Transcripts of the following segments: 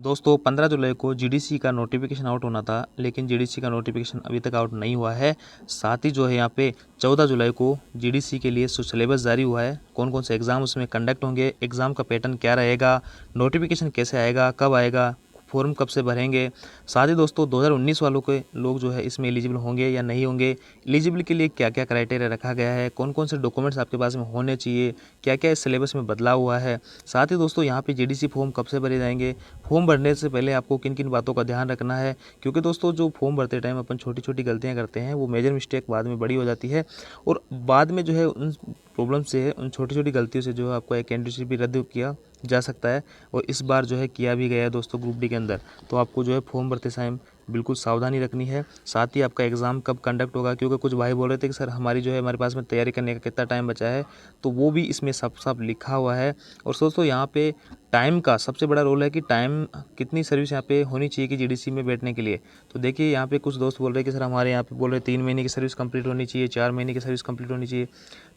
दोस्तों 15 जुलाई को जीडीसी का नोटिफिकेशन आउट होना था, लेकिन जीडीसी का नोटिफिकेशन अभी तक आउट नहीं हुआ है। साथ ही जो है यहाँ पे 14 जुलाई को जीडीसी के लिए सिलेबस जारी हुआ है। कौन कौन से एग्ज़ाम उसमें कंडक्ट होंगे, एग्ज़ाम का पैटर्न क्या रहेगा, नोटिफिकेशन कैसे आएगा, कब आएगा, फॉर्म कब से भरेंगे। साथ ही दोस्तों 2019 वालों के लोग जो है इसमें एलिजिबल होंगे या नहीं होंगे, एलिजिबल के लिए क्या क्या क्राइटेरिया रखा गया है, कौन कौन से डॉक्यूमेंट्स आपके पास में होने चाहिए, क्या क्या इस सिलेबस में बदलाव हुआ है। साथ ही दोस्तों यहाँ पे जीडीसी फॉर्म कब से भरे जाएंगे, फॉर्म भरने से पहले आपको किन किन बातों का ध्यान रखना है, क्योंकि दोस्तों जो फॉर्म भरते टाइम अपन छोटी छोटी गलतियाँ करते हैं वो मेजर मिस्टेक बाद में बड़ी हो जाती है और बाद में जो है उन प्रॉब्लम से, उन छोटी छोटी गलतियों से जो है आपको एक कैंडिडेटशिप भी रद्द किया जा सकता है। और इस बार जो है किया भी गया है दोस्तों ग्रुप डी के अंदर। तो आपको जो है फॉर्म भरते टाइम बिल्कुल सावधानी रखनी है। साथ ही आपका एग्ज़ाम कब कंडक्ट होगा, क्योंकि कुछ भाई बोल रहे थे कि सर हमारी जो है हमारे पास में तैयारी करने का कितना टाइम बचा है, तो वो भी इसमें साफ साफ लिखा हुआ है। और दोस्तों यहाँ पे टाइम का सबसे बड़ा रोल है कि टाइम कितनी सर्विस यहाँ पे होनी चाहिए कि जीडीसी में बैठने के लिए। तो देखिए यहाँ पे कुछ दोस्त बोल रहे हैं कि सर हमारे यहाँ पे बोल रहे 3 महीने की सर्विस कंप्लीट होनी चाहिए, 4 महीने की सर्विस कंप्लीट होनी चाहिए।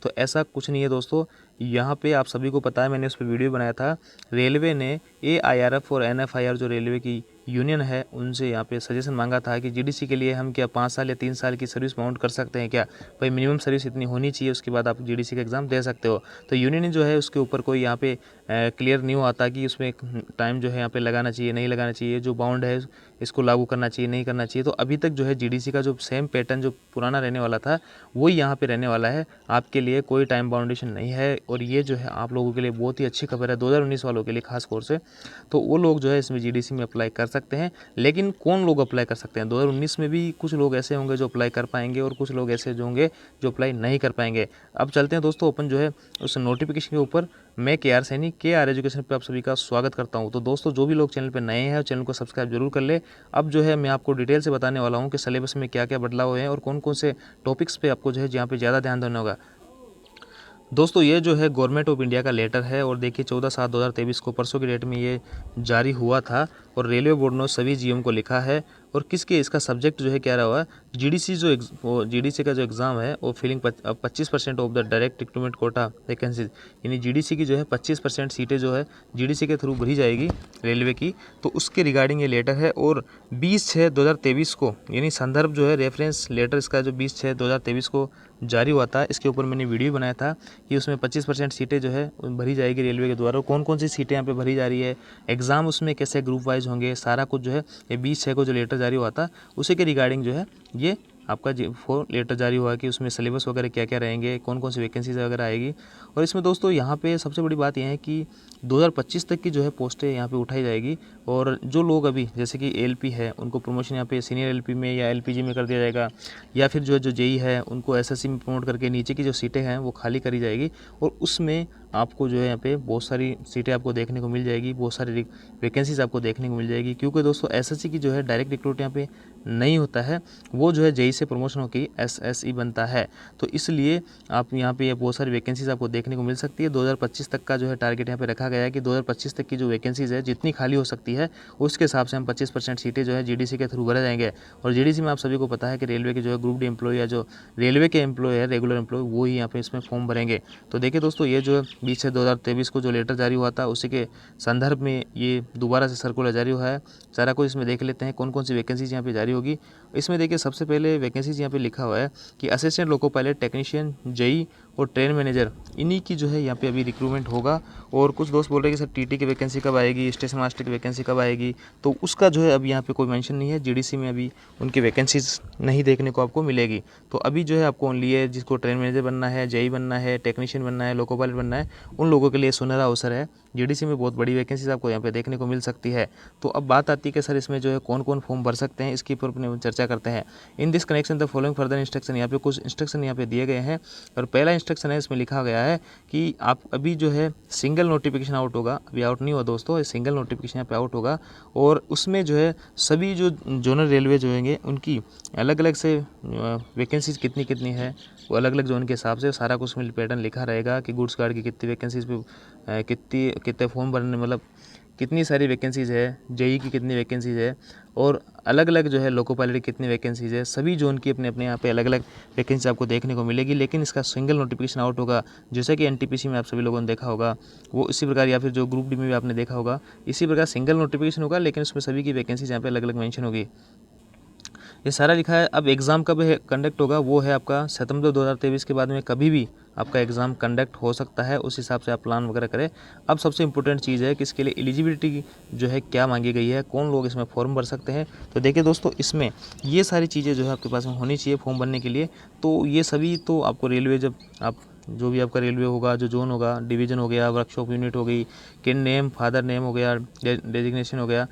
तो ऐसा कुछ नहीं है दोस्तों। यहाँ पे आप सभी को पता है, मैंने उस पर वीडियो बनाया था। रेलवे ने AIRF और NFIR जो रेलवे की यूनियन है उनसे यहाँ पे सजेशन मांगा था कि जीडीसी के लिए हम क्या 5 साल या 3 साल की सर्विस माउंट कर सकते हैं क्या, भाई मिनिमम सर्विस इतनी होनी चाहिए, उसके बाद आप जीडीसी का एग्ज़ाम दे सकते हो। तो यूनियन ने जो है उसके ऊपर कोई यहाँ पे क्लियर नहीं हुआ था कि उसमें टाइम जो है यहाँ पे लगाना चाहिए नहीं लगाना चाहिए, जो बाउंड है इसको लागू करना चाहिए नहीं करना चाहिए। तो अभी तक जो है जीडीसी का जो सेम पैटर्न जो पुराना रहने वाला था वही यहाँ पे रहने वाला है। आपके लिए कोई टाइम बाउंडेशन नहीं है और ये जो है आप लोगों के लिए बहुत ही अच्छी खबर है 2019 वालों के लिए खास तौर से। तो वो लोग जो है इसमें जीडीसी में अप्लाई कर सकते हैं। लेकिन कौन लोग अप्लाई कर सकते हैं 2019 में भी, कुछ लोग ऐसे होंगे जो अप्लाई कर पाएंगे और कुछ लोग ऐसे जो होंगे जो अप्लाई नहीं कर पाएंगे। अब चलते हैं दोस्तों अपन जो है उस नोटिफिकेशन के ऊपर। मैं KR सैनी, KR एजुकेशन पे आप सभी का स्वागत करता हूं। तो दोस्तों जो भी लोग चैनल पे नए हैं चैनल को सब्सक्राइब जरूर कर ले। अब जो है मैं आपको डिटेल से बताने वाला हूं कि सिलेबस में क्या क्या बदलाव हुए हैं और कौन कौन से टॉपिक्स पे आपको जो है जहाँ पे ज़्यादा ध्यान देना होगा। दोस्तों ये जो है गवर्नमेंट ऑफ इंडिया का लेटर है और देखिए 14/7/2023 को परसों की डेट में ये जारी हुआ था और रेलवे बोर्ड ने सभी GM को लिखा है। और किसके इसका सब्जेक्ट जो है क्या रहा हुआ है, जीडीसी जीडीसी का जो एग्ज़ाम है वो filling 25% of the direct recruitment quota vacancies, यानी जीडीसी की जो है 25% सीटें जो है जीडीसी के थ्रू भरी जाएगी रेलवे की। तो उसके रिगार्डिंग ये लेटर है और 20/6/2023 को, यानी संदर्भ जो है रेफरेंस लेटर इसका जो 20/6/2023 को जारी हुआ था, इसके ऊपर मैंने वीडियो बनाया था कि उसमें 25% सीटें जो है भरी जाएगी रेलवे के द्वारा। कौन कौन सी सीटें यहाँ पे भरी जा रही है, एग्ज़ाम उसमें कैसे ग्रुप वाइज होंगे, सारा कुछ जो है ये 20/6 को जो लेटर जारी हुआ था उसी के रिगार्डिंग जो है ये आपका लेटर जारी हुआ कि उसमें सिलेबस वगैरह क्या क्या रहेंगे, कौन कौन सी वैकेंसीज वगैरह आएगी। और इसमें दोस्तों यहाँ पे सबसे बड़ी बात यह है कि 2025 तक की जो है पोस्टें यहाँ पे उठाई जाएगी। और जो लोग अभी जैसे कि LP है उनको प्रमोशन यहाँ पे सीनियर LP में या LPG में कर दिया जाएगा, या फिर जो JEE है उनको SSC में प्रमोट करके नीचे की जो सीटें हैं वो खाली करी जाएगी। और उसमें आपको जो है यहाँ पे बहुत सारी सीटें आपको देखने को मिल जाएगी, बहुत सारी वैकेंसीज आपको देखने को मिल जाएगी। क्योंकि दोस्तों SSC की जो है डायरेक्ट रिक्रूट यहाँ पे नहीं होता है, वो जो है JEE से प्रमोशन होकर SSE बनता है। तो इसलिए आप यहाँ पे बहुत सारी वैकेंसीज आपको देखने को मिल सकती है। 2025 तक का जो है टारगेट यहाँ पे रखा गया है कि 2025 तक की जो वैकेंसीज है जितनी खाली हो सकती है उसके हिसाब से हम 25% सीटें जो है जीडीसी के थ्रू भरे जाएंगे। और जीडीसी में आप सभी को पता है कि रेलवे के जो है ग्रुप डी एम्प्लॉय या जो रेलवे के एम्प्लॉय है रेगुलर एम्प्लॉय वो ही यहाँ पे इसमें फॉर्म भरेंगे। तो देखिए दोस्तों ये जो है 20/6/2023 को जो लेटर जारी हुआ था उसी के संदर्भ में ये दोबारा से सर्कुलर जारी हुआ है। सारा कुछ इसमें देख लेते हैं कौन कौन सी वैकेंसीज यहाँ पे जारी होगी। इसमें देखिए सबसे पहले वैकेंसीज यहाँ पे लिखा हुआ है कि assistant loco pilot, technician, JEE और ट्रेन मैनेजर, इन्हीं की जो है यहाँ पे अभी रिक्रूटमेंट होगा। और कुछ दोस्त बोल रहे हैं कि सर TT की वैकेंसी कब आएगी, स्टेशन मास्टर की वैकेंसी कब आएगी, तो उसका जो है अभी यहाँ पे कोई मेंशन नहीं है। जीडीसी में अभी उनकी वैकेंसीज नहीं देखने को आपको मिलेगी। तो अभी जो है आपको ओनली है जिसको ट्रेन मैनेजर बनना है, JEE बनना है, टेक्नीशियन बनना है, लोको पायलट बनना है, उन लोगों के लिए सुनहरा अवसर है। जीडीसी में बहुत बड़ी वैकेंसीज आपको यहाँ पे देखने को मिल सकती है। तो अब बात आती है कि सर इसमें जो है कौन कौन फॉर्म भर सकते हैं, इसके ऊपर अपने चर्चा करते हैं। In this connection the following further instruction, यहाँ पे कुछ इंस्ट्रक्शन यहाँ पे दिए गए हैं। और पहला इंस्ट्रक्शन है इसमें लिखा गया है कि आप अभी जो है सिंगल नोटिफिकेशन आउट होगा, अभी आउट नहीं हुआ दोस्तों, सिंगल नोटिफिकेशन यहाँ पे आउट होगा। और उसमें जो है सभी जो जोनल रेलवे जो होंगे उनकी अलग अलग से वैकेंसीज कितनी कितनी है वो अलग अलग जोन के हिसाब से सारा कुछ में पैटर्न लिखा रहेगा कि गुड्स गार्ड की कितनी वैकेंसीज पे कितने फॉर्म भरने, मतलब कितनी सारी वैकेंसीज़ है, जेई की कितनी वैकेंसीज़ है और अलग अलग जो है लोको पायलट की कितनी वैकेंसीज़ है, सभी जोन की अपने अपने यहाँ पे अलग अलग वैकेंसी आपको देखने को मिलेगी। लेकिन इसका सिंगल नोटिफिकेशन आउट होगा, जैसे कि एनटीपीसी में आप सभी लोगों ने देखा होगा, वो इसी प्रकार, या फिर जो ग्रुप डी में भी आपने देखा होगा, इसी प्रकार सिंगल नोटिफिकेशन होगा, लेकिन उसमें सभी की वैकेंसीज यहाँ पे अलग अलग मेंशन होगी। ये सारा लिखा है। अब एग्ज़ाम कब कंडक्ट होगा, वो है आपका सितंबर 2023 के बाद में कभी भी आपका एग्ज़ाम कंडक्ट हो सकता है, उस हिसाब से आप प्लान वगैरह करें। अब सबसे इम्पोर्टेंट चीज़ है कि इसके लिए एलिजिबिलिटी जो है क्या मांगी गई है, कौन लोग इसमें फॉर्म भर सकते हैं। तो देखिए दोस्तों, इसमें ये सारी चीज़ें जो है आपके पास में होनी चाहिए फॉर्म भरने के लिए। तो ये सभी तो आपको रेलवे, जब आप जो भी आपका रेलवे होगा, जो जोन होगा, डिवीज़न हो गया, वर्कशॉप यूनिट हो गई, किन नेम, फादर नेम हो गया, डेजिग्नेशन हो गया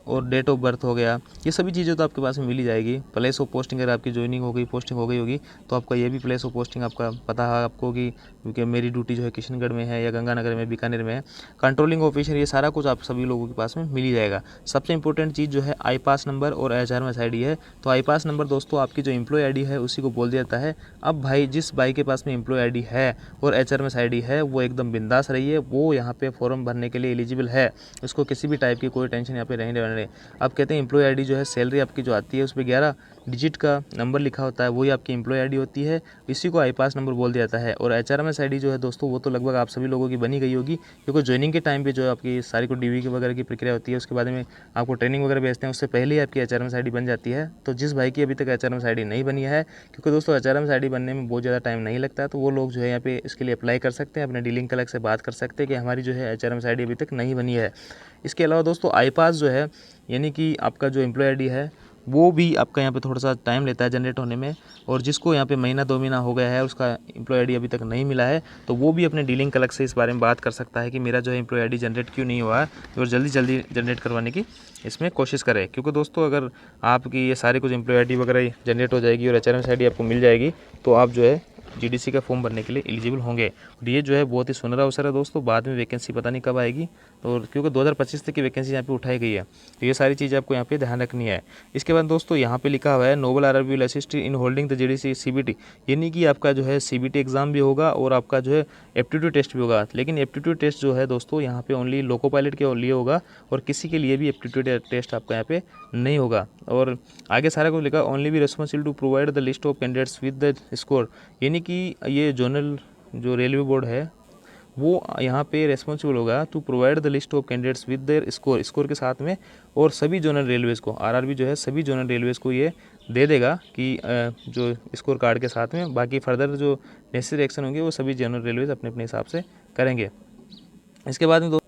और डेट ऑफ बर्थ हो गया, ये सभी चीज़ें तो आपके पास में मिल ही जाएगी। प्लेस ऑफ पोस्टिंग, अगर आपकी ज्वाइनिंग हो गई, पोस्टिंग हो गई होगी, तो आपका ये भी प्लेस ऑफ पोस्टिंग आपका पता है आपको कि क्योंकि मेरी ड्यूटी जो है किशनगढ़ में है या गंगानगर में, बीकानेर में है। कंट्रोलिंग ऑफिसर, ये सारा कुछ आप सभी लोगों के पास में मिल ही जाएगा। सबसे इंपॉर्टेंट चीज़ जो है आई पास नंबर और HRMS ID है। तो आई पास नंबर दोस्तों आपकी जो एम्प्लॉय ID है उसी को बोल दिया जाता है। अब भाई जिस भाई के पास में एम्प्लॉय ID है और HRMS ID है, वो एकदम बिंदास रहिए, वो यहाँ पे फॉर्म भरने के लिए एलिजिबल है, उसको किसी भी टाइप की कोई टेंशन यहाँ पे नहीं रहने। अब कहते हैं एम्प्लॉय ID जो है, सैलरी आपकी जो आती है उसमें 11 डिजिट का नंबर लिखा होता है, वही आपकी एम्प्लॉय ID होती है, इसी को आई पास नंबर बोल दिया जाता है। और HRMS ID जो है दोस्तों, वो तो लगभग आप सभी लोगों की बनी गई होगी, क्योंकि ज्वाइनिंग के टाइम पे जो है आपकी सारी को DV वगैरह की प्रक्रिया होती है, उसके बाद में आपको ट्रेनिंग वगैरह भेजते हैं, उससे पहले ही आपकी HRMS ID बन जाती है। तो जिस भाई की अभी तक HRMS ID नहीं बनी है, क्योंकि दोस्तों HRMS ID बनने में बहुत ज़्यादा टाइम नहीं लगता है, तो वो लोग जो है यहाँ पे इसके लिए अप्लाई कर सकते हैं, अपने डीलिंग क्लर्क से बात कर सकते हैं कि हमारी जो है HRMS ID अभी तक नहीं बनी है। इसके अलावा दोस्तों आई पास जो है, यानी कि आपका जो एम्प्लॉय ID है, वो भी आपका यहाँ पे थोड़ा सा टाइम लेता है जनरेट होने में। और जिसको यहाँ पे महीना 2 महीना हो गया है, उसका एम्प्लॉय ID अभी तक नहीं मिला है, तो वो भी अपने डीलिंग क्लर्क से इस बारे में बात कर सकता है कि मेरा जो है एम्प्लॉय ID जनरेट क्यों नहीं हुआ है, और जल्दी जल्दी जनरेट करवाने की इसमें कोशिश करें। क्योंकि दोस्तों अगर आपकी ये सारे कुछ एम्प्लॉय ID वगैरह जनरेट हो जाएगी और HRMS ID आपको मिल जाएगी, तो आप जो है GDC का फॉर्म भरने के लिए एलिजिबल होंगे। और ये जो है बहुत ही सुनहरा अवसर है दोस्तों, बाद में वैकेंसी पता नहीं कब आएगी, और क्योंकि 2025 तक की वैकेंसी यहाँ पे उठाई गई है, तो ये सारी चीज़ें आपको यहाँ पे ध्यान रखनी है। इसके बाद दोस्तों यहाँ पे लिखा हुआ है nodal RRB will assist in holding the GDC CBT, यानी कि आपका जो है CBT एग्जाम भी होगा और आपका जो है एप्टीट्यूड टेस्ट भी होगा। लेकिन एप्टीट्यूड टेस्ट जो है दोस्तों यहाँ पे ओनली लोको पायलट के लिए होगा, और किसी के लिए भी एप्टीट्यूड टेस्ट आपका यहाँ पे नहीं होगा। और आगे सारा कुछ लिखा, ओनली भी responsible to provide the list of candidates with the score, यानी कि ये जोनल जो रेलवे बोर्ड है, वो यहाँ पे रेस्पॉन्सिबल होगा to provide the list of candidates with their score के साथ में। और सभी जोनल रेलवेज़ को, RRB जो है सभी जोनल रेलवेज़ को ये दे देगा कि जो स्कोर कार्ड के साथ में, बाकी फर्दर जो नेसेसरी एक्शन होंगे वो सभी जोनल रेलवेज़ अपने अपने हिसाब से करेंगे। इसके बाद में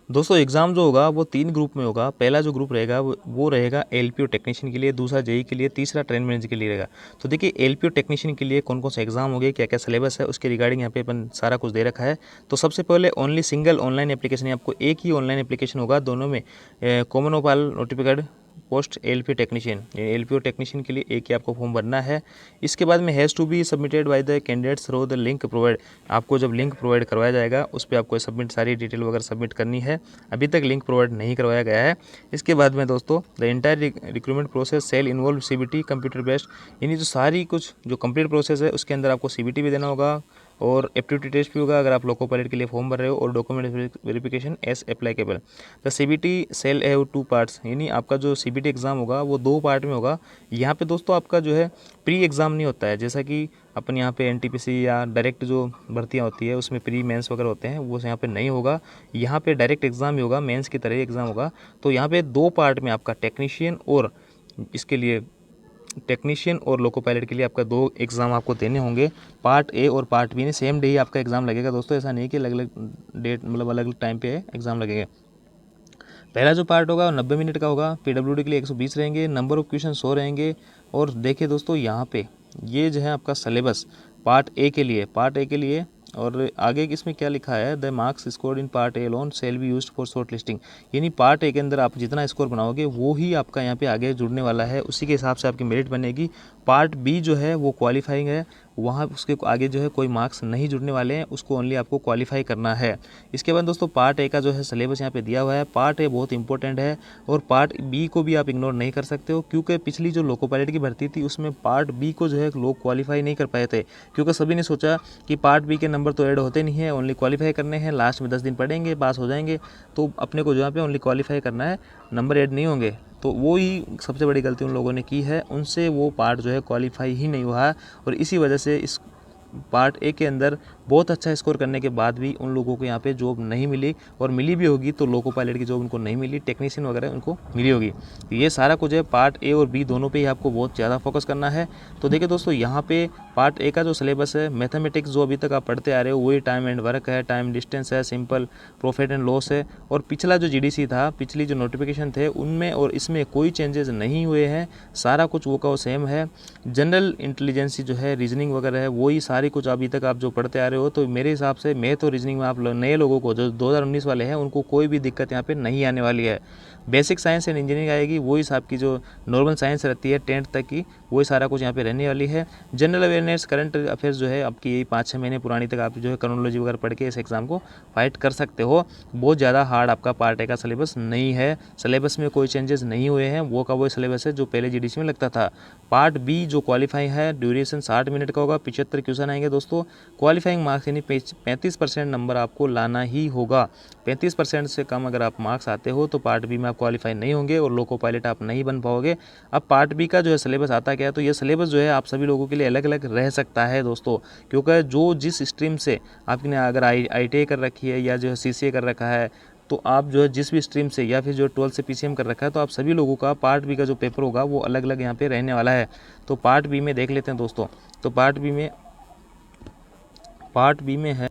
दोस्तों एग्ज़ाम जो होगा वो 3 ग्रुप में होगा। पहला जो ग्रुप रहेगा वो रहेगा LPO टेक्नीशियन के लिए, दूसरा JEE के लिए, तीसरा ट्रेन मैनेजर के लिए रहेगा। तो देखिए LPO टेक्नीशियन के लिए कौन कौन से एग्जाम हो गए, क्या क्या सिलेबस है, उसके रिगार्डिंग यहाँ पे अपन सारा कुछ दे रखा है। तो सबसे पहले ओनली सिंगल ऑनलाइन एप्लीकेशन है, आपको एक ही ऑनलाइन एप्लीकेशन होगा, दोनों में कॉमन ओपाल notified post LPO technician, LPO technician के लिए एक ही आपको फॉर्म भरना है। इसके बाद में has to be submitted by the candidates through the link provide, आपको जब लिंक प्रोवाइड करवाया जाएगा उस पर आपको सबमिट सारी डिटेल वगैरह सबमिट करनी है। अभी तक लिंक प्रोवाइड नहीं करवाया गया है। इसके बाद में दोस्तों the entire recruitment process shall involve CBT computer based, यानी जो सारी कुछ जो कंप्लीट प्रोसेस है उसके अंदर आपको CBT भी देना होगा और एप्टीट्यूड टेस्ट भी होगा अगर आप लोको पायलट के लिए फॉर्म भर रहे हो, और document verification as applicable. The CBT shall have 2 parts, यानी आपका जो CBT एग्ज़ाम होगा वो 2 पार्ट में होगा। यहाँ पे दोस्तों आपका जो है प्री एग्ज़ाम नहीं होता है, जैसा कि अपन यहाँ पे NTPC या डायरेक्ट जो भर्तियाँ होती है उसमें प्री मेंस वगैरह होते हैं, वो यहाँ पे नहीं होगा। यहाँ पे डायरेक्ट एग्ज़ाम ही होगा, मेंस की तरह एग्ज़ाम होगा। तो यहाँ पे 2 पार्ट में आपका टेक्नीशियन और इसके लिए टेक्नीशियन और लोको पायलट के लिए आपका 2 एग्ज़ाम आपको देने होंगे। पार्ट A और पार्ट B ने सेम डे ही आपका एग्ज़ाम लगेगा दोस्तों, ऐसा नहीं कि अलग अलग डेट मतलब अलग अलग टाइम पे एग्ज़ाम लगेगा। पहला जो पार्ट होगा 90 मिनट का होगा, PWD के लिए 120 रहेंगे, नंबर ऑफ क्वेश्चन 100 रहेंगे। और देखिए दोस्तों यहाँ पे ये जो है आपका सिलेबस पार्ट A के लिए और आगे इसमें क्या लिखा है, the marks scored in part A alone shall be used for short listing, यानी पार्ट ए के अंदर आप जितना स्कोर बनाओगे वो ही आपका यहाँ पे आगे जुड़ने वाला है, उसी के हिसाब से आपकी मेरिट बनेगी। पार्ट बी जो है वो क्वालिफाइंग है, वहाँ उसके आगे जो है कोई मार्क्स नहीं जुड़ने वाले हैं, उसको ओनली आपको क्वालिफाई करना है। इसके बाद दोस्तों पार्ट ए का जो है सिलेबस यहाँ पे दिया हुआ है। पार्ट ए बहुत इंपॉर्टेंट है और पार्ट बी को भी आप इग्नोर नहीं कर सकते हो, क्योंकि पिछली जो लोको पायलट की भर्ती थी उसमें पार्ट बी को जो है लोग क्वालिफाई नहीं कर पाए थे, क्योंकि सभी ने सोचा कि पार्ट बी के नंबर तो ऐड होते नहीं है, ओनली क्वालिफाई करने हैं, लास्ट में 10 दिन पढ़ेंगे पास हो जाएंगे, तो अपने को जहाँ पे ओनली क्वालिफाई करना है, नंबर ऐड नहीं होंगे। तो वो ही सबसे बड़ी गलती उन लोगों ने की है, उनसे वो पार्ट जो है क्वालिफाई ही नहीं हुआ है और इसी वजह से इस पार्ट ए के अंदर बहुत अच्छा स्कोर करने के बाद भी उन लोगों को यहाँ पे जॉब नहीं मिली, और मिली भी होगी तो लोको पायलट की जॉब उनको नहीं मिली, टेक्नीशियन वगैरह उनको मिली होगी। तो ये सारा कुछ है पार्ट ए और बी दोनों पे ही आपको बहुत ज़्यादा फोकस करना है। तो देखिए दोस्तों, यहाँ पे पार्ट ए का जो सिलेबस है, मैथमेटिक्स जो अभी तक आप पढ़ते आ रहे हो वही टाइम एंड वर्क है, टाइम डिस्टेंस है, सिंपल, प्रॉफिट एंड लॉस है, और पिछला जो जीडीसी था, पिछली जो नोटिफिकेशन थे उनमें और इसमें कोई चेंजेस नहीं हुए हैं, सारा कुछ वो का वो सेम है। जनरल इंटेलिजेंसी जो है, रीजनिंग वगैरह है, वही सारी कुछ अभी तक आप जो पढ़ते आ रहे हो। तो मेरे हिसाब से मैथ और रीजनिंग में आप नए लोगों को जो 2019 वाले हैं उनको कोई भी दिक्कत यहाँ पे नहीं आने वाली है। बेसिक साइंस एंड इंजीनियरिंग आएगी, वही हिसाब की जो नॉर्मल साइंस रहती है 10th तक की, वही सारा कुछ यहाँ पे रहने वाली है। जनरल अवेयरनेस, करंट अफेयर्स जो है आपकी यही 5-6 महीने पुरानी तक आप जो है क्रोनोलॉजी वगैरह पढ़ के इस एग्जाम को फाइट कर सकते हो। बहुत ज़्यादा हार्ड आपका पार्ट ए का सिलेबस नहीं है, सिलेबस में कोई चेंजेस नहीं हुए हैं, वो का वो सिलेबस है जो पहले जीडीसी में लगता था। पार्ट बी जो क्वालिफाई है, ड्यूरेशन 60 मिनट का होगा, 75 क्वेश्चन आएंगे दोस्तों। क्वालिफाइंग मार्क्स यानी 35% नंबर आपको लाना ही होगा। 35% से कम अगर आप मार्क्स आते हो तो पार्ट बी में आप क्वालिफाई नहीं होंगे और लोको पायलट आप नहीं बन पाओगे। अब पार्ट बी का जो है सिलेबस आता क्या है, तो ये सिलेबस जो है आप सभी लोगों के लिए अलग अलग रह सकता है दोस्तों, क्योंकि जो जिस स्ट्रीम से आपने अगर IITI कर रखी है या जो है CCA कर रखा है, तो आप जो है जिस भी स्ट्रीम से या फिर जो 12th से PCM कर रखा है, तो आप सभी लोगों का पार्ट बी का जो पेपर होगा वो अलग अलग यहाँ पे रहने वाला है। तो पार्ट बी में देख लेते हैं दोस्तों। तो पार्ट बी में है,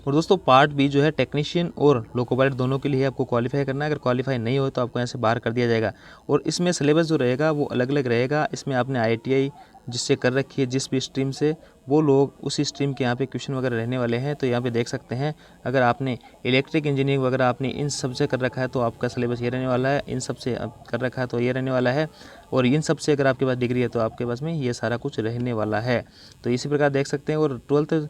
और दोस्तों पार्ट बी जो है टेक्नीशियन और लोको पायलट दोनों के लिए आपको क्वालिफाई करना है। अगर क्वालिफाई नहीं हो तो आपको यहाँ से बाहर कर दिया जाएगा, और इसमें सिलेबस जो रहेगा वो अलग अलग रहेगा। इसमें आपने IITI जिससे कर रखी है जिस भी स्ट्रीम से, वो लोग उसी स्ट्रीम के यहाँ पे क्वेश्चन वगैरह रहने वाले हैं। तो यहाँ पे देख सकते हैं, अगर आपने इलेक्ट्रिक इंजीनियरिंग वगैरह आपने इन सब से कर रखा है तो आपका सिलेबस ये रहने वाला है, इन सब से कर रखा है तो ये रहने वाला है, और इन सब से अगर आपके पास डिग्री है तो आपके पास में ये सारा कुछ रहने वाला है। तो इसी प्रकार देख सकते हैं। और 12th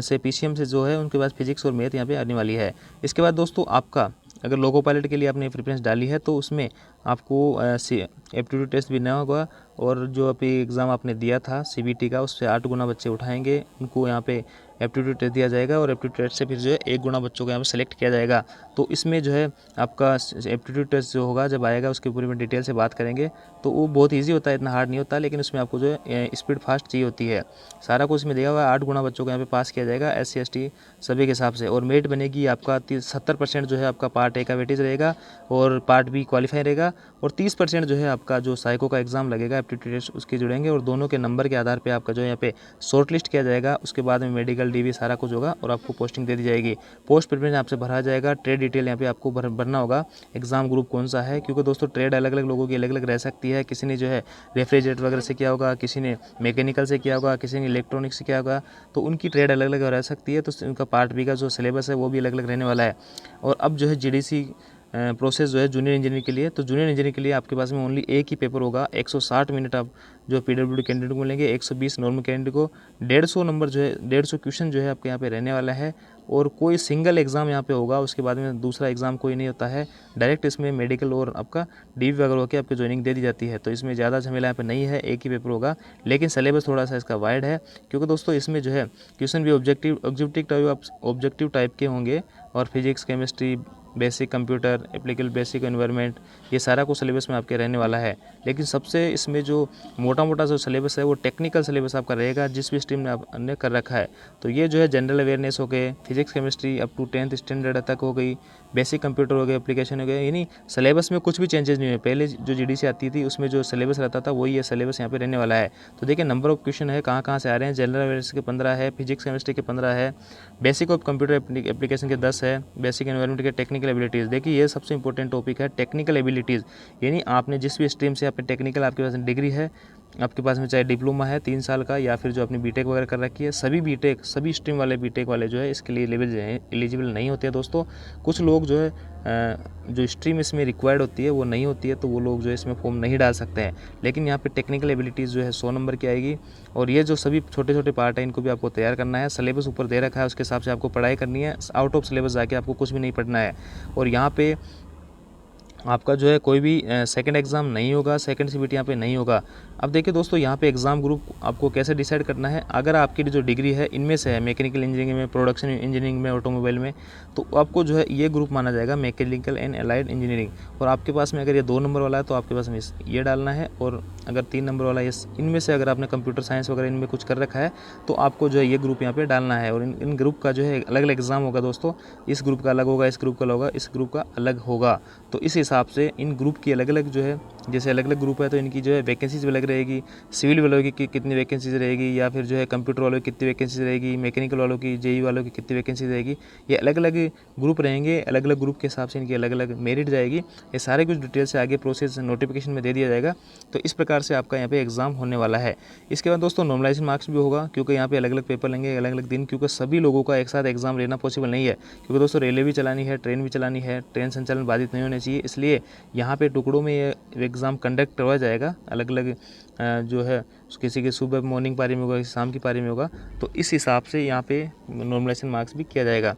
से PCM से जो है उनके पास फिजिक्स और मैथ यहाँ पे आने वाली है। इसके बाद दोस्तों आपका अगर लोको पायलट के लिए आपने प्रेफरेंस डाली है तो उसमें आपको एप्टीट्यूड टेस्ट भी ना होगा, और जो अभी एग्ज़ाम आपने दिया था CBT का, उससे 8 गुना बच्चे उठाएंगे, उनको यहाँ पे एप्टीट्यूड टेस्ट दिया जाएगा, और एप्टीट्यूड टेस्ट से फिर जो है 1 गुना बच्चों को यहाँ पे सेलेक्ट किया जाएगा। तो इसमें जो है आपका एप्टीट्यूड टेस्ट जो होगा जब आएगा उसके पूरी में डिटेल से बात करेंगे। तो वो बहुत ईजी होता है, इतना हार्ड नहीं होता, लेकिन उसमें आपको जो है स्पीड फास्ट चाहिए होती है। सारा कुछ इसमें दिया हुआ है, 8 गुना बच्चों को यहाँ पे पास किया जाएगा SC ST सभी के हिसाब से। और मेरिट बनेगी आपका 70% जो है आपका पार्ट ए का वेटेज रहेगा और पार्ट बी क्वालिफाई रहेगा, और 30% जो है आपका जो साइको का एग्जाम लगेगा एप्टीट्यूड टेस्ट उसके जुड़ेंगे, और दोनों के नंबर के आधार पे आपका जो यहाँ पे शॉर्ट लिस्ट किया जाएगा। उसके बाद में मेडिकल DV सारा कुछ होगा और आपको पोस्टिंग दे दी जाएगी। पोस्ट प्रेफरेंस आपसे भरा जाएगा, ट्रेड डिटेल यहाँ पे आपको भरना होगा, एग्जाम ग्रुप कौन सा है, क्योंकि दोस्तों ट्रेड अलग अलग लोगों की अलग अलग रह सकती है। किसी ने जो है रेफ्रिजरेटर वगैरह से किया होगा, किसी ने मैकेनिकल से किया होगा, किसी ने इलेक्ट्रॉनिक्स से किया होगा, तो उनकी ट्रेड अलग अलग रह सकती है। तो उनका पार्ट बी का जो सिलेबस है वो भी अलग अलग रहने वाला है। और अब जो है GDC प्रोसेस जो है जूनियर इंजीनियर के लिए, तो जूनियर इंजीनियर के लिए आपके पास में ओनली एक ही पेपर होगा। 160 मिनट आप जो PWD कैंडिडेट को मिलेंगे, 120 नॉर्मल कैंडिडेट को, 150 नंबर जो है 150 क्वेश्चन जो है आपके यहाँ पे रहने वाला है, और कोई सिंगल एग्ज़ाम यहाँ पे होगा। उसके बाद में दूसरा एग्ज़ाम कोई नहीं होता है, डायरेक्ट इसमें मेडिकल और आपका DV वगैरह होकर आपकी ज्वाइनिंग दे दी जाती है। तो इसमें ज़्यादा झमेला यहाँ पे नहीं है, एक ही पेपर होगा, लेकिन सिलेबस थोड़ा सा इसका वाइड है, क्योंकि दोस्तों इसमें जो है क्वेश्चन भी ऑब्जेक्टिव टाइप के होंगे, और physics, chemistry, basic computer, applicable basic environment, ये सारा कुछ सिलेबस में आपके रहने वाला है। लेकिन सबसे इसमें जो मोटा जो सिलेबस है वो टेक्निकल सिलेबस आपका रहेगा, जिस भी स्ट्रीम में आपने कर रखा है। तो ये जो है जनरल अवेयरनेस हो गए, physics chemistry up to 10th standard तक हो गई, बेसिक कंप्यूटर हो गए, एप्लीकेशन हो गए, यानी सिलेबस में कुछ भी चेंजेस नहीं हुए। पहले जो GDC आती थी उसमें जो सिलेबस रहता था वही ये सिलेबस यहाँ पे रहने वाला है। तो देखिए नंबर ऑफ क्वेश्चन है कहाँ से आ रहे हैं, जनरल अवेयरनेस के 15 है, फिजिक्स केमिस्ट्री के 15 है, बेसिक ऑफ कंप्यूटर एप्लीकेशन के 10 है, बेसिक एनवायरनमेंट के टेक्निकल एबिलिटीज़। देखिए ये सबसे इंपॉर्टेंट टॉपिक है टेक्निकल एबिलिटीज़, यानी आपने जिस भी स्ट्रीम से आपने टेक्निकल आपके पास डिग्री है आपके पास में चाहे डिप्लोमा है 3 साल का या फिर जो अपनी बीटेक वगैरह कर रखी है, सभी स्ट्रीम वाले बीटेक वाले जो है इसके लिए एलिजिबल नहीं होते हैं दोस्तों। कुछ लोग जो है जो स्ट्रीम इसमें रिक्वायर्ड होती है वो नहीं होती है, तो वो लोग जो है इसमें फॉर्म नहीं डाल सकते हैं। लेकिन यहाँ पे टेक्निकल एबिलिटीज़ जो है 100 नंबर की आएगी। और ये जो सभी छोटे छोटे पार्ट है इनको भी आपको तैयार करना है। सिलेबस ऊपर दे रखा है, उसके हिसाब से आपको पढ़ाई करनी है। आउट ऑफ सिलेबस जाके आपको कुछ भी नहीं पढ़ना है। और यहाँ पे आपका जो है कोई भी सेकंड एग्ज़ाम नहीं होगा, सेकंड सीबीटी यहाँ पे नहीं होगा। अब देखिए दोस्तों, यहाँ पे एग्ज़ाम ग्रुप आपको कैसे डिसाइड करना है। अगर आपकी जो डिग्री है इनमें से है, मैकेनिकल इंजीनियरिंग में, प्रोडक्शन इंजीनियरिंग में, ऑटोमोबाइल में, तो आपको जो है ये ग्रुप माना जाएगा मैकेनिकल एंड अलाइड इंजीनियरिंग। और आपके पास में अगर ये 2 नंबर वाला है तो आपके पास में ये डालना है। और अगर 3 नंबर वाला है, इनमें से अगर आपने कंप्यूटर साइंस वगैरह इनमें कुछ कर रखा है तो आपको जो है ये ग्रुप यहाँ पे डालना है। और इन ग्रुप का जो है अलग अलग एग्ज़ाम होगा दोस्तों। इस ग्रुप का अलग होगा, इस ग्रुप का अलग होगा, इस ग्रुप का अलग होगा। तो इस हिसाब से इन ग्रुप की अलग अलग जो है, जैसे अलग अलग ग्रुप है तो इनकी जो है वैकेंसीज अलग रहेगी। सिविल वालों की कितनी वैकेंसीज रहेगी, या फिर जो है कंप्यूटर वालों की कितनी वैकेंसीज रहेगी, मैकेनिकल वालों की, जेई वालों की कितनी वैकेंसीज रहेगी। ये अलग अलग ग्रुप रहेंगे, अलग अलग ग्रुप के हिसाब से इनकी अलग अलग मेरिट जाएगी। ये सारे कुछ डिटेल से आगे प्रोसेस नोटिफिकेशन में दे दिया जाएगा। तो इस प्रकार से आपका यहाँ पे एग्जाम होने वाला है। इसके बाद दोस्तों नॉर्मलाइजेशन मार्क्स भी होगा, क्योंकि यहाँ पे अलग अलग पेपर लेंगे अलग अलग दिन, क्योंकि सभी लोगों का एक साथ एग्जाम लेना पॉसिबल नहीं है। क्योंकि दोस्तों रेलवे भी चलानी है, ट्रेन भी चलानी है, ट्रेन संचालन बाधित नहीं होने चाहिए, इसलिए यहाँ पे टुकड़ों में ये एग्ज़ाम कंडक्ट करवाया जाएगा। अलग अलग जो है किसी के सुबह मॉर्निंग पारी में होगा, किसी शाम की पारी में होगा। तो इस हिसाब से यहाँ पे नॉर्मलाइजेशन मार्क्स भी किया जाएगा।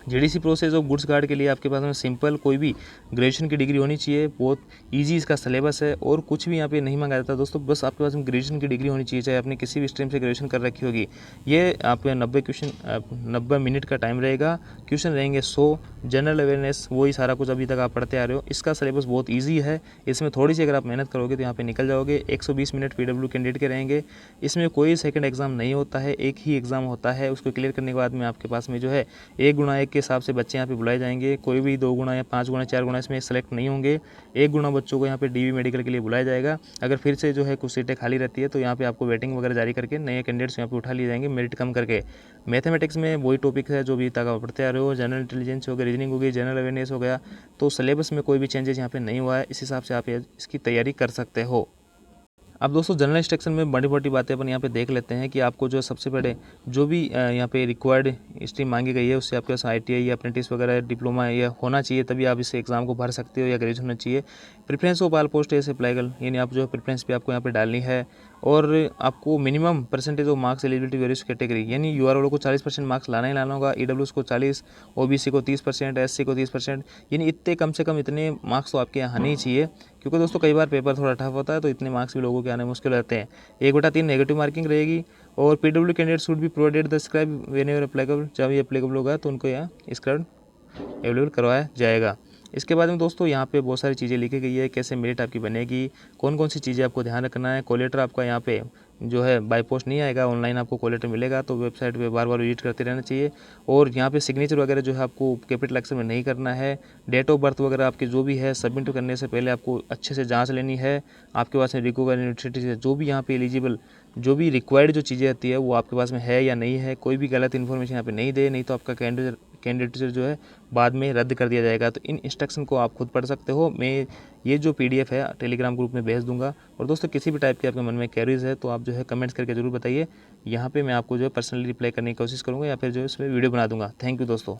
GDC process of goods guard के लिए आपके पास में सिंपल कोई भी ग्रेजुएशन की डिग्री होनी चाहिए। बहुत इजी इसका सिलेबस है और कुछ भी यहाँ पे नहीं मांगा जाता दोस्तों। बस आपके पास में ग्रेजुएशन की डिग्री होनी चाहिए, चाहे आपने किसी भी स्ट्रीम से ग्रेजुएशन कर रखी होगी। ये आपके 90 मिनट का टाइम रहेगा। क्वेश्चन रहेंगे 100। जनरल अवेयरनेस वही सारा कुछ अभी तक आप पढ़ते आ रहे हो। इसका सिलेबस बहुत ईजी है, इसमें थोड़ी सी अगर आप मेहनत करोगे तो यहाँ पे निकल जाओगे। 120 मिनट पीडब्ल्यू कैंडिडेट के रहेंगे। इसमें कोई सेकंड एग्जाम नहीं होता है, एक ही एग्जाम होता है। उसको क्लियर करने के बाद में आपके पास में जो है 1 गुणा 1 के हिसाब से बच्चे यहाँ पे बुलाए जाएंगे। कोई भी 2 गुणा या 5 गुणा 4 गुणा इसमें सेलेक्ट नहीं होंगे। 1 गुणा बच्चों को यहाँ पे डीवी मेडिकल के लिए बुलाया जाएगा। अगर फिर से जो है कुछ सीटें खाली रहती है तो यहाँ पे आपको वेटिंग वगैरह जारी करके नए कैंडिडेट्स यहाँ पे उठा लिए जाएंगे मेरिट कम करके। मैथमेटिक्स में वही टॉपिक है जो भी तक आप पढ़ते आ रहे हो। जनरल इंटेलिजेंस हो गया, रीजनिंग हो गई, जनरल अवेयरनेस हो गया। तो सिलेबस में कोई भी चेंजेस यहाँ पे नहीं हुआ है। इस हिसाब से आप इसकी तैयारी कर सकते हो। अब दोस्तों जनरल इंस्ट्रक्शन में बड़ी बड़ी बातें अपन यहाँ पे देख लेते हैं कि आपको जो सबसे पहले जो भी यहाँ पे रिक्वायर्ड स्ट्रीम मांगी गई है उससे आपके पास ITI या अप्रेंटिस वगैरह डिप्लोमा या होना चाहिए, तभी आप इस एग्ज़ाम को भर सकते हो, या ग्रेजुएशन होना चाहिए। Preference of all post as applicable, यानी आप जो है प्रेफरेंस पे आपको यहाँ पे डालनी है। और आपको minimum percentage of marks eligibility various category, यानी UR वालों को 40% मार्क्स लाना ही लाना होगा, EWS को 40, OBC को 30%, SC को 30%, यानी इतने कम से कम इतने मार्क्स तो आपके यहाँ आने ही चाहिए। क्योंकि दोस्तों कई बार पेपर थोड़ा टफ होता है तो इतने मार्क्स भी लोगों के आने मुश्किल रहते हैं। 1/3 नेगेटिव मार्किंग रहेगी। और PW candidate should be provided the scribe whenever applicable, जब ये एप्लीकेबल होगा तो उनको यहाँ स्क्राइब अवेलेबल करवाया जाएगा। इसके बाद में दोस्तों यहाँ पे बहुत सारी चीज़ें लिखी गई है, कैसे मेरिट आपकी बनेगी, कौन कौन सी चीज़ें आपको ध्यान रखना है। कॉल लेटर आपका यहाँ पे जो है बाय पोस्ट नहीं आएगा, ऑनलाइन आपको कॉल लेटर मिलेगा, तो वेबसाइट पे बार बार विजिट करते रहना चाहिए। और यहाँ पे सिग्नेचर वगैरह जो है आपको कैपिटल अक्षर में नहीं करना है। डेट ऑफ बर्थ वगैरह आपकी जो भी है सबमिट करने से पहले आपको अच्छे से जाँच लेनी है। आपके पास में रिको यूनिवर्सिटी से जो भी यहाँ पे एलिजिबल जो भी रिक्वायर्ड जो चीज़ें आती है वो आपके पास में है या नहीं है। कोई भी गलत इन्फॉर्मेशन यहाँ पे नहीं दे, नहीं तो आपका कैंडिडेट जो है बाद में रद्द कर दिया जाएगा। तो इन इंस्ट्रक्शन को आप खुद पढ़ सकते हो। मैं ये जो PDF है टेलीग्राम ग्रुप में भेज दूंगा। और दोस्तों किसी भी टाइप के आपके मन में क्वेरीज है तो आप जो है कमेंट्स करके ज़रूर बताइए। यहाँ पे मैं आपको जो है पर्सनली रिप्लाई करने की कोशिश करूँगा, या फिर जो है इस पर वीडियो बना दूंगा। थैंक यू दोस्तों।